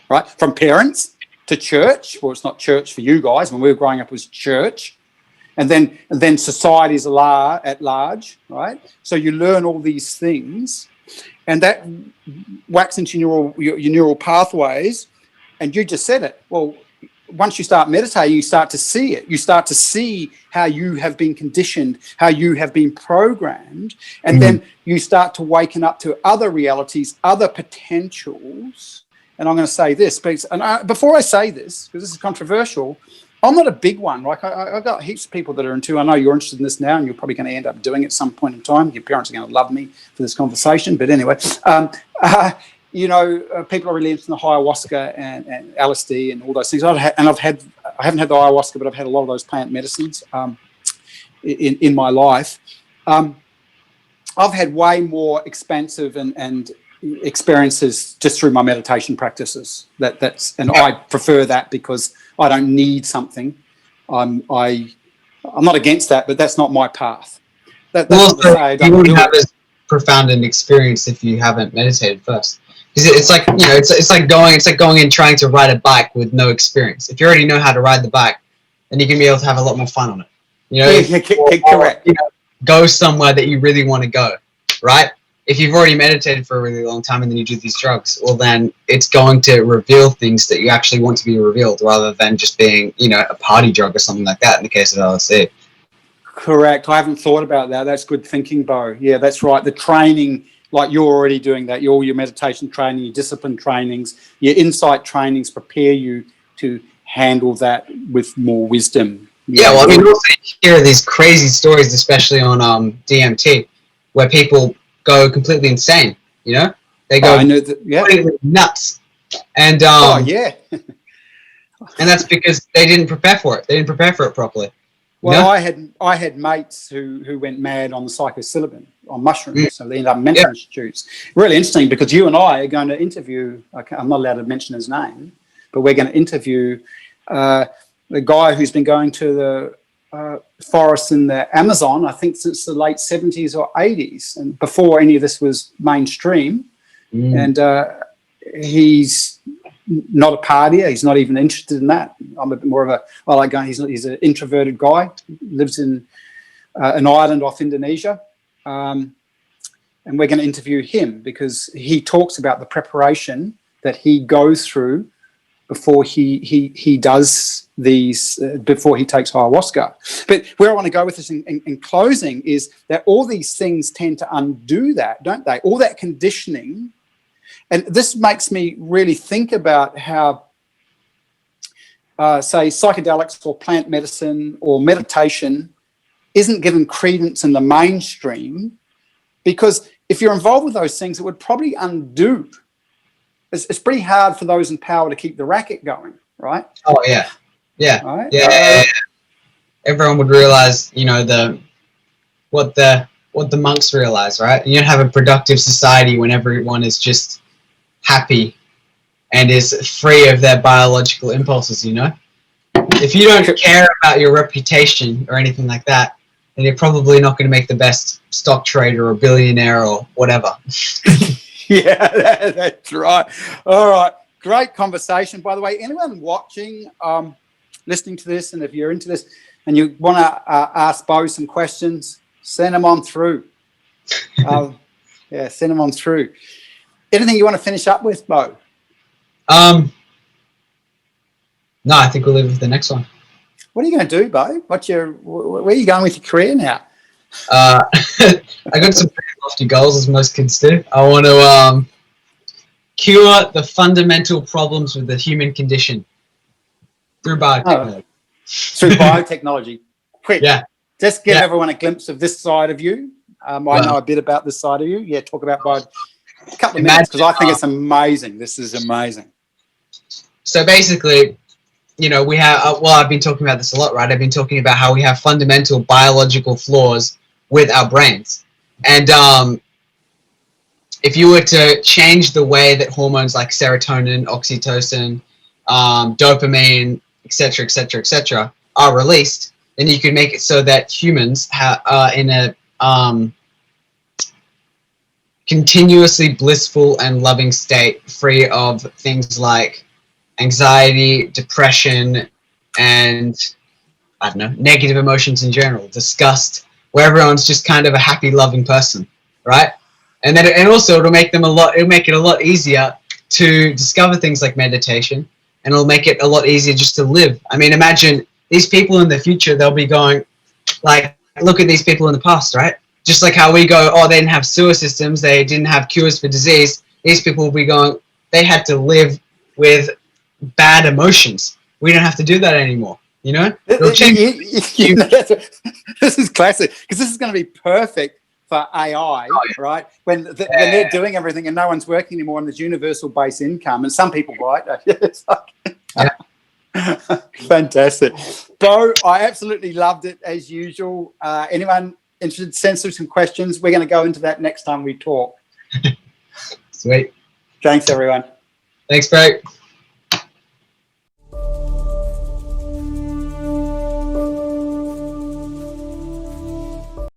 Right? From parents to church. Well, it's not church for you guys. When we were growing up, it was church. And then societies at large, right? So you learn all these things, and that whacks into your neural pathways. And you just said it. Well, once you start meditating, you start to see it. You start to see how you have been conditioned, how you have been programmed, and then you start to waken up to other realities, other potentials. And I'm going to say this, before I say this, because this is controversial, I'm not a big one. Like I've got heaps of people that are into. I know you're interested in this now, and you're probably going to end up doing it at some point in time. Your parents are going to love me for this conversation. But anyway, people are really into the ayahuasca and LSD and all those things. I haven't had the ayahuasca, but I've had a lot of those plant medicines in my life. I've had way more expansive and experiences just through my meditation practices. I prefer that because I don't need something. I'm not against that, but that's not my path. That's not to say I don't you wouldn't do have it. as profound an experience if you haven't meditated first. Because it's like it's like going and trying to ride a bike with no experience. If you already know how to ride the bike, then you can be able to have a lot more fun on it. Correct. Go somewhere that you really want to go, right? If you've already meditated for a really long time and then you do these drugs, well, then it's going to reveal things that you actually want to be revealed rather than just being, a party drug or something like that in the case of LSD. Correct. I haven't thought about that. That's good thinking, Bo. Yeah, that's right. The training, like you're already doing that, all your meditation training, your discipline trainings, your insight trainings prepare you to handle that with more wisdom. Yeah, well, I mean, also you hear these crazy stories, especially on DMT, where people go completely insane, They go completely nuts. And yeah. and that's because they didn't prepare for it. They didn't prepare for it properly. Well, I had mates who went mad on the psilocybin, on mushrooms, so they ended up in mental institutes. Really interesting because you and I are going to interview, I'm not allowed to mention his name, but we're going to interview the guy who's been going to the forests in the Amazon, I think since the late 70s or 80s, and before any of this was mainstream. And he's not a partier. He's not even interested in that. I'm a bit more of I like going. He's an introverted guy. Lives in an island off Indonesia, and we're going to interview him because he talks about the preparation that he goes through before he does these, before he takes ayahuasca. But where I want to go with this in closing is that all these things tend to undo that, don't they? All that conditioning. And this makes me really think about how, say, psychedelics or plant medicine or meditation isn't given credence in the mainstream, because if you're involved with those things, it would probably undo. It's pretty hard for those in power to keep the racket going, right? Oh, yeah. Yeah. Right? Yeah. Everyone would realize, what the monks realize, right? You don't have a productive society when everyone is just happy and is free of their biological impulses, If you don't care about your reputation or anything like that, then you're probably not going to make the best stock trader or billionaire or whatever. Yeah, that's right. All right. Great conversation. By the way, anyone watching, listening to this, and if you're into this and you want to ask Bo some questions, send them on through. Send them on through. Anything you want to finish up with, Bo? No, I think we'll leave it with the next one. What are you going to do, Bo? Where are you going with your career now? I got some pretty lofty goals, as most kids do. I want to cure the fundamental problems with the human condition through biotechnology. Through biotechnology. Quick. Yeah. Just give everyone a glimpse of this side of you. I know a bit about this side of you. Yeah, talk about A couple of minutes, because I think it's amazing. This is amazing. So basically, you know, we have, well, I've been talking about this a lot, right? I've been talking about how we have fundamental biological flaws with our brains. And if you were to change the way that hormones like serotonin, oxytocin, dopamine, etc., etc., etc., are released, then you could make it so that humans are in a continuously blissful and loving state, free of things like anxiety, depression, and I don't know, negative emotions in general, disgust, where everyone's just kind of a happy, loving person, right? And then, and also it'll make it a lot easier to discover things like meditation, and it'll make it a lot easier just to live. I mean, imagine these people in the future, they'll be going, like, look at these people in the past, right? Just like how we go, oh, they didn't have sewer systems, they didn't have cures for disease. These people will be going, they had to live with bad emotions. We don't have to do that anymore. You know? You know, this is classic, because this is going to be perfect for AI, right? When they're doing everything and no one's working anymore, and there's universal base income, and some people, right? It's like, fantastic. Bo, I absolutely loved it as usual. Anyone interested, send through some questions. We're going to go into that next time we talk. Sweet. Thanks, everyone. Thanks, Brett.